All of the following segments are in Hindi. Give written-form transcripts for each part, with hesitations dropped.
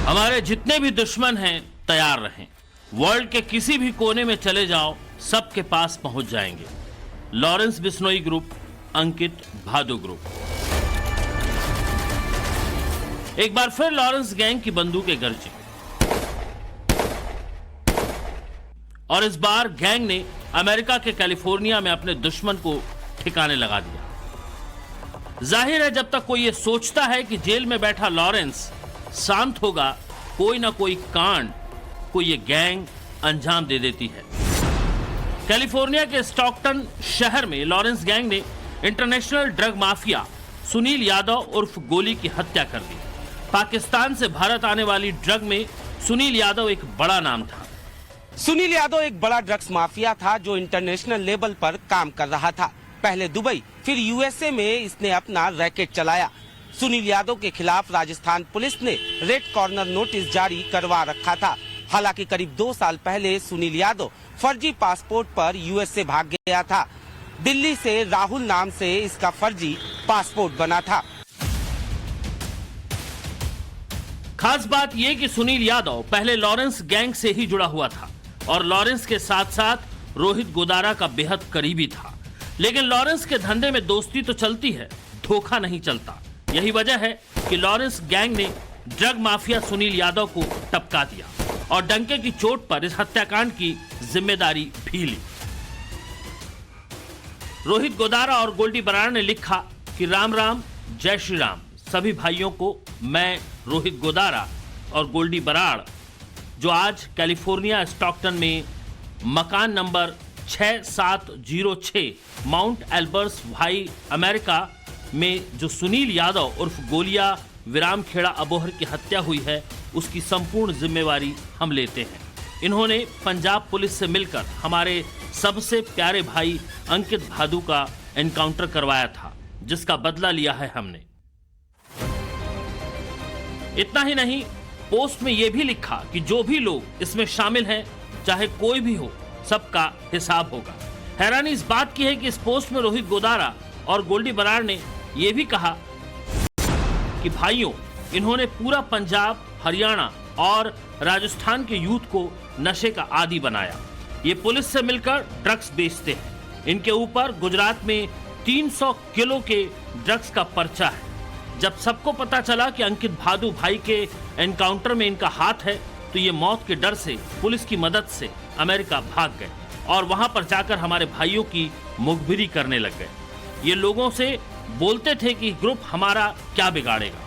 हमारे जितने भी दुश्मन हैं तैयार रहें। वर्ल्ड के किसी भी कोने में चले जाओ, सबके पास पहुंच जाएंगे। लॉरेंस बिश्नोई ग्रुप, अंकित भादु ग्रुप। एक बार फिर लॉरेंस गैंग की बंदूकें गरजी और इस बार गैंग ने अमेरिका के कैलिफोर्निया में अपने दुश्मन को ठिकाने लगा दिया। जाहिर है, जब तक कोई यह सोचता है कि जेल में बैठा लॉरेंस शांत होगा, कोई ना कोई कांड को यह गैंग अंजाम दे देती है। कैलिफोर्निया के स्टॉकटन शहर में लॉरेंस गैंग ने international drug mafia Sunil Yadav उर्फ गोली की हत्या कर दी। पाकिस्तान से भारत आने वाली ड्रग में सुनील यादव एक बड़ा नाम था। सुनील यादव एक बड़ा ड्रग्स माफिया था जो इंटरनेशनल लेवल पर काम कर रहा था। पहले दुबई, फिर यूएसए में इसने अपना रैकेट चलाया। सुनील यादव के खिलाफ राजस्थान पुलिस ने रेड कॉर्नर नोटिस जारी करवा रखा था। हालांकि करीब 2 साल पहले सुनील यादव फर्जी पासपोर्ट पर यूएसए भाग गया था। दिल्ली से राहुल नाम से इसका फर्जी पासपोर्ट बना था। खास बात यह कि सुनील यादव पहले लॉरेंस गैंग से ही जुड़ा हुआ था और लॉरेंस के साथ साथ रोहित गोदारा का बेहद करीबी था। लेकिन लॉरेंस के धंधे में दोस्ती तो चलती है, धोखा नहीं चलता। यही वजह है कि लॉरेंस गैंग ने ड्रग माफिया सुनील यादव को टपका दिया और डंके की चोट पर इस हत्याकांड की जिम्मेदारी भी ली। रोहित गोदारा और गोल्डी बराड़ ने लिखा कि राम राम, जय श्री राम सभी भाइयों को। मैं रोहित गोदारा और गोल्डी बराड़, जो आज कैलिफोर्निया स्टॉकटन में मकान नंबर 6706 माउंट एल्बर्स भाई अमेरिका में जो सुनील यादव उर्फ गोलिया विरामखेड़ा अबोहर की हत्या हुई है, उसकी संपूर्ण जिम्मेवारी हम लेते हैं। इन्होंने पंजाब पुलिस से मिलकर हमारे सबसे प्यारे भाई अंकित भादु का एनकाउंटर करवाया था, जिसका बदला लिया है हमने। इतना ही नहीं, पोस्ट में यह भी लिखा कि जो भी लोग इसमें शामिल हैं, चाहे कोई भी हो, सबका हिसाब होगा। हैरानी इस बात की है कि इस पोस्ट में रोहित गोदारा और गोल्डी बराड़ ने यह भी कहा कि भाइयों, इन्होंने पूरा पंजाब, हरियाणा और राजस्थान के यूथ को नशे का आदी बनाया। ये पुलिस से मिलकर ड्रग्स बेचते हैं। इनके ऊपर गुजरात में 300 किलो के ड्रग्स का पर्चा है। जब सबको पता चला कि अंकित भादु भाई के एनकाउंटर में इनका हाथ है, तो ये मौत के डर से पुलिस की मदद से अमेरिका भाग गए और वहां पर जाकर हमारे भाइयों की मुखबिरी करने लग गए। ये लोगों से बोलते थे कि ग्रुप हमारा क्या बिगाड़ेगा।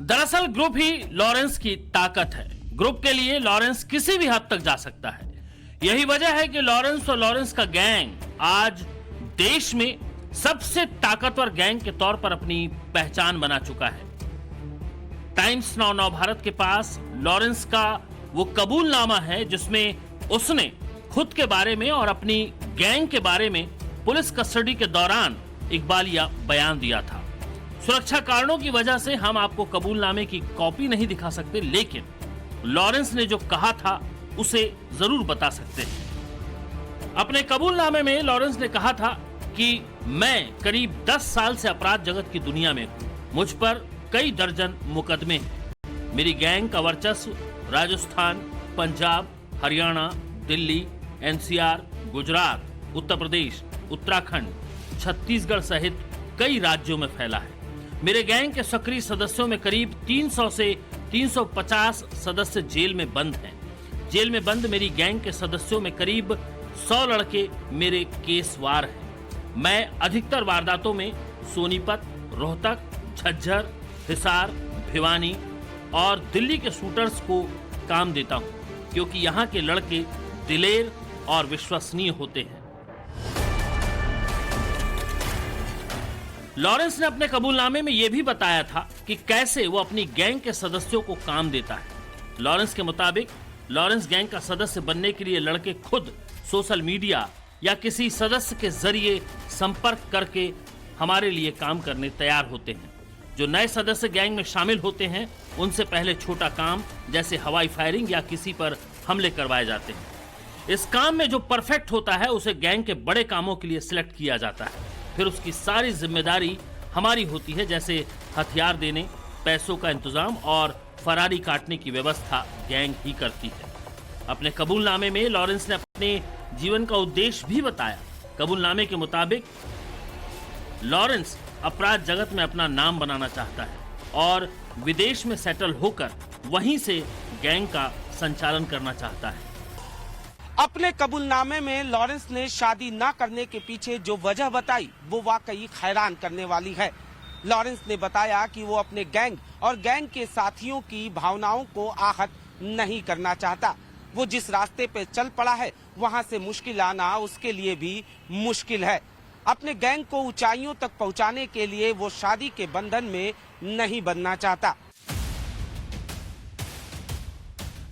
दरअसल ग्रुप ही लॉरेंस की ताकत है। ग्रुप के लिए लॉरेंस किसी भी हद तक जा सकता है। यही वजह है कि लॉरेंस और लॉरेंस का गैंग आज देश में सबसे ताकतवर गैंग के तौर पर अपनी पहचान बना चुका है। टाइम्स नाउ नवभारत के पास लॉरेंस का वो कबूलनामा है जिसमें उसने खुद के बारे में और अपनी गैंग के बारे में पुलिस कस्टडी के दौरान इकबालिया बयान दिया था। सुरक्षा कारणों की वजह से हम आपको कबूलनामे की कॉपी नहीं दिखा सकते, लेकिन लॉरेंस ने जो कहा था उसे जरूर बता सकते हैं। अपने कबूलनामे में लॉरेंस ने कहा था कि मैं करीब 10 साल से अपराध जगत की दुनिया में हूं। मुझ पर कई दर्जन मुकदमे हैं। मेरी गैंग का वर्चस्व राजस्थान, पंजाब, हरियाणा, दिल्ली, एनसीआर, गुजरात, उत्तर प्रदेश, उत्तराखंड, छत्तीसगढ़ सहित कई राज्यों में फैला है। मेरे गैंग के सक्रिय सदस्यों में करीब 300 से 350 सदस्य जेल में बंद हैं। जेल में बंद मेरी गैंग के सदस्यों में करीब 100 लड़के मेरे केसवार हैं। मैं अधिकतर वारदातों में सोनीपत, रोहतक, झज्जर, हिसार, भिवानी और दिल्ली के शूटर्स को काम देता हूं, क्योंकि यहां के लड़के दिलेर और विश्वसनीय होते हैं। लॉरेंस ने अपने कबूलनामे में यह भी बताया था कि कैसे वो अपनी गैंग के सदस्यों को काम देता है। लॉरेंस के मुताबिक लॉरेंस गैंग का सदस्य बनने के लिए लड़के खुद सोशल मीडिया या किसी सदस्य के जरिए संपर्क करके हमारे लिए काम करने तैयार होते हैं। जो नए सदस्य गैंग में शामिल होते हैं, उनसे पहले छोटा काम जैसे हवाई फायरिंग या किसी पर हमले करवाए जाते हैं। इस काम में जो परफेक्ट होता है उसे गैंग के बड़े कामों के लिए सिलेक्ट किया जाता है। फिर उसकी सारी जिम्मेदारी हमारी होती है, जैसे हथियार देने, पैसों का इंतजाम और फरारी काटने की व्यवस्था गैंग ही करती है। अपने कबूलनामे में लॉरेंस ने अपने जीवन का उद्देश्य भी बताया। कबूलनामे के मुताबिक लॉरेंस अपराध जगत में अपना नाम बनाना चाहता है और विदेश में सेटल होकर वहीं से गैंग का संचालन करना चाहता है। अपने कबूलनामे में लॉरेंस ने शादी न करने के पीछे जो वजह बताई वो वाकई हैरान करने वाली है। लॉरेंस ने बताया कि वो अपने गैंग और गैंग के साथियों की भावनाओं को आहत नहीं करना चाहता। वो जिस रास्ते पे चल पड़ा है वहाँ से मुश्किल आना उसके लिए भी मुश्किल है। अपने गैंग को ऊंचाइयों तक पहुँचाने के लिए वो शादी के बंधन में नहीं बनना चाहता।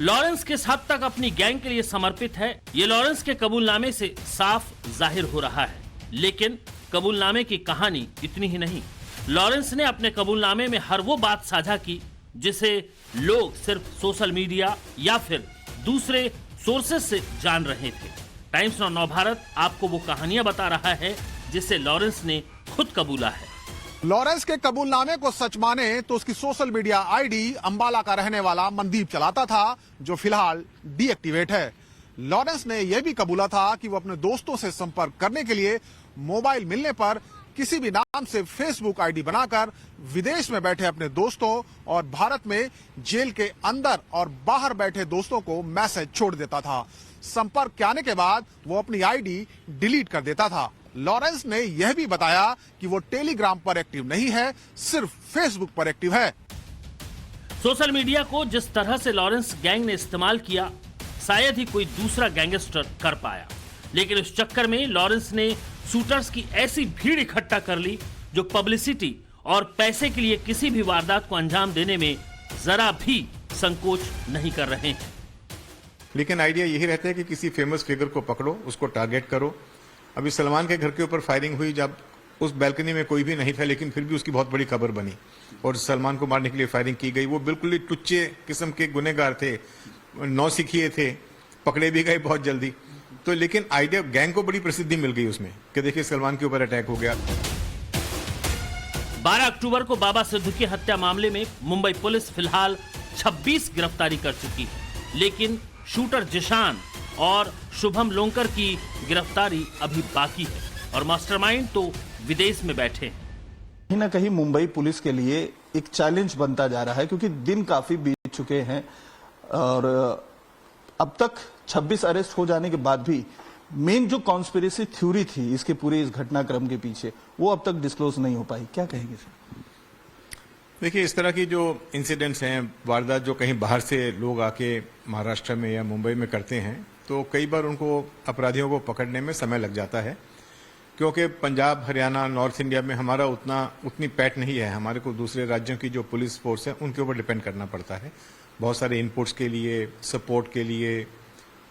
लॉरेंस किस हद तक अपनी गैंग के लिए समर्पित है, ये लॉरेंस के कबूलनामे से साफ जाहिर हो रहा है। लेकिन कबूलनामे की कहानी इतनी ही नहीं। लॉरेंस ने अपने कबूलनामे में हर वो बात साझा की जिसे लोग सिर्फ सोशल मीडिया या फिर दूसरे सोर्सेस से जान रहे थे। टाइम्स नाउ नवभारत आपको वो कहानियां बता रहा है जिसे लॉरेंस ने खुद कबूला है। लॉरेंस के कबूलनामे को सच माने तो उसकी सोशल मीडिया आईडी अंबाला का रहने वाला मनदीप चलाता था, जो फिलहाल डीएक्टिवेट है। लॉरेंस ने यह भी कबूला था कि वो अपने दोस्तों से संपर्क करने के लिए मोबाइल मिलने पर किसी भी नाम से फेसबुक आईडी बनाकर विदेश में बैठे अपने दोस्तों और भारत में जेल के अंदर और बाहर बैठे दोस्तों को मैसेज छोड़ देता था। संपर्क के आने के बाद वो अपनी आईडी डिलीट कर देता था। लॉरेंस ने यह भी बताया कि वो टेलीग्राम पर एक्टिव नहीं है, सिर्फ फेसबुक पर एक्टिव है। सोशल मीडिया को जिस तरह से लॉरेंस गैंग ने इस्तेमाल किया, शायद ही कोई दूसरा गैंगस्टर कर पाया। लेकिन इस चक्कर में लॉरेंस ने शूटर्स की ऐसी भीड़ इकट्ठा कर ली जो पब्लिसिटी और पैसे के लिए किसी भी वारदात को अंजाम देने में जरा भी संकोच नहीं कर रहे हैं। लेकिन आइडिया यही रहता है कि किसी फेमस फिगर को पकड़ो, उसको टारगेट करो। अभी सलमान के घर के ऊपर फायरिंग हुई, जब उस बैल्कनी में कोई भी नहीं था लेकिन फिर भी उसकी बहुत बड़ी खबर बनी और सलमान को मारने के लिए फायरिंग की गई। वो बिल्कुल ही टुच्चे किस्म के गुनहगार थे, नौसिखिए थे, पकड़े भी गए बहुत जल्दी। तो लेकिन आइडिया, गैंग को बड़ी प्रसिद्धि मिल गई उसमें कि देखिए सलमान के ऊपर अटैक हो गया। 12 अक्टूबर को बाबा सिद्दीकी हत्या मामले में मुंबई पुलिस फिलहाल 26 गिरफ्तारी कर चुकी है, लेकिन शूटर जिशान और शुभम लोंकर की गिरफ्तारी अभी बाकी है और मास्टरमाइंड तो विदेश में बैठे हैं। कहीं ना कहीं मुंबई पुलिस के लिए एक चैलेंज बनता जा रहा है, क्योंकि दिन काफी बीत चुके हैं और अब तक 26 अरेस्ट हो जाने के बाद भी मेन जो कॉन्स्पिरेसी थ्योरी थी इसके पूरे इस घटनाक्रम के पीछे, वो अब तक डिस्क्लोज नहीं हो पाई। क्या कहेंगे सर? देखिए, इस तरह की जो इंसिडेंट्स हैं, वारदात जो कहीं बाहर से लोग आके महाराष्ट्र में या मुंबई में करते हैं, तो कई बार उनको, अपराधियों को पकड़ने में समय लग जाता है, क्योंकि पंजाब, हरियाणा, नॉर्थ इंडिया में हमारा उतनी पैठ नहीं है। हमारे को दूसरे राज्यों की जो पुलिस फोर्स है उनके ऊपर डिपेंड करना पड़ता है बहुत सारे इनपुट्स के लिए, सपोर्ट के लिए,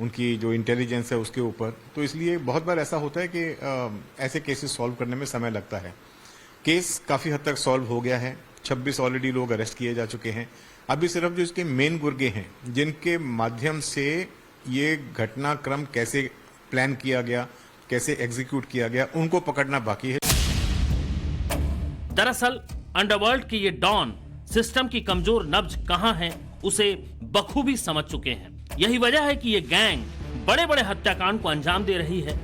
उनकी जो इंटेलिजेंस है उसके ऊपर। तो इसलिए बहुत बार ऐसा होता है कि ऐसे केसेस सॉल्व करने में समय लगता है। केस काफ़ी हद तक सॉल्व हो गया है, 26 ऑलरेडी लोग अरेस्ट किए जा चुके हैं। अभी सिर्फ जो इसके मेन गुर्गे हैं, जिनके माध्यम से ये घटनाक्रम कैसे प्लान किया गया, कैसे एग्जीक्यूट किया गया, उनको पकड़ना बाकी है। दरअसल अंडरवर्ल्ड के ये डॉन सिस्टम की कमजोर नब्ज कहां है उसे बखूबी समझ चुके हैं। यही वजह है कि ये गैंग बड़े बड़े हत्याकांड को अंजाम दे रही है,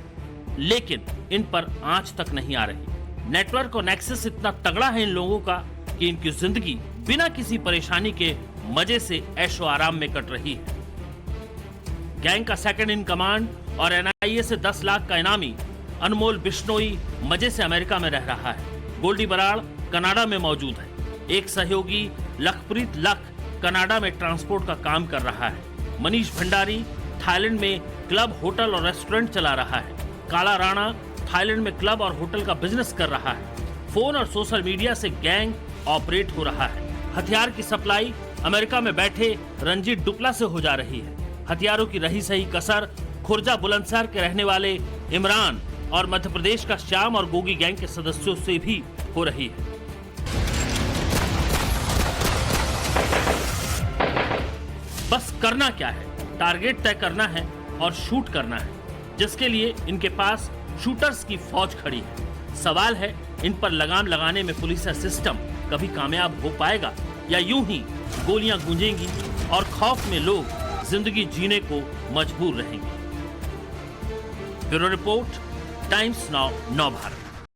लेकिन इन पर आंच तक नहीं आ रही। नेटवर्क और नेक्सस इतना तगड़ा है इन लोगों का कि इनकी जिंदगी बिना किसी परेशानी के मजे से ऐशो आराम में कट रही है। गैंग का सेकंड इन कमांड और एनआईए से 10 लाख का इनामी अनमोल बिश्नोई मजे से अमेरिका में रह रहा है। गोल्डी बराड़ कनाडा में मौजूद है। एक सहयोगी लखप्रीत लख कनाडा में ट्रांसपोर्ट का काम कर रहा है। मनीष भंडारी थाईलैंड में क्लब, होटल और रेस्टोरेंट चला रहा है। काला राणा थाईलैंड में क्लब और होटल का बिजनेस कर रहा है। फोन और सोशल मीडिया से गैंग ऑपरेट हो रहा है। हथियार की सप्लाई अमेरिका में बैठे रंजीत डुपला से हो जा रही है। हथियारों की रही सही कसर खुर्जा बुलंदशहर के रहने वाले इमरान और मध्य प्रदेश का श्याम और गोगी गैंग के सदस्यों से भी हो रही है। बस करना क्या है, टारगेट तय करना है और शूट करना है, जिसके लिए इनके पास शूटर्स की फौज खड़ी है। सवाल है इन पर लगाम लगाने में पुलिस का सिस्टम कभी कामयाब हो पाएगा या यूं ही गोलियां गूंजेंगी और खौफ में लोग जिंदगी जीने को मजबूर रहेंगे। ब्यूरो रिपोर्ट, टाइम्स नाउ, नव भारत।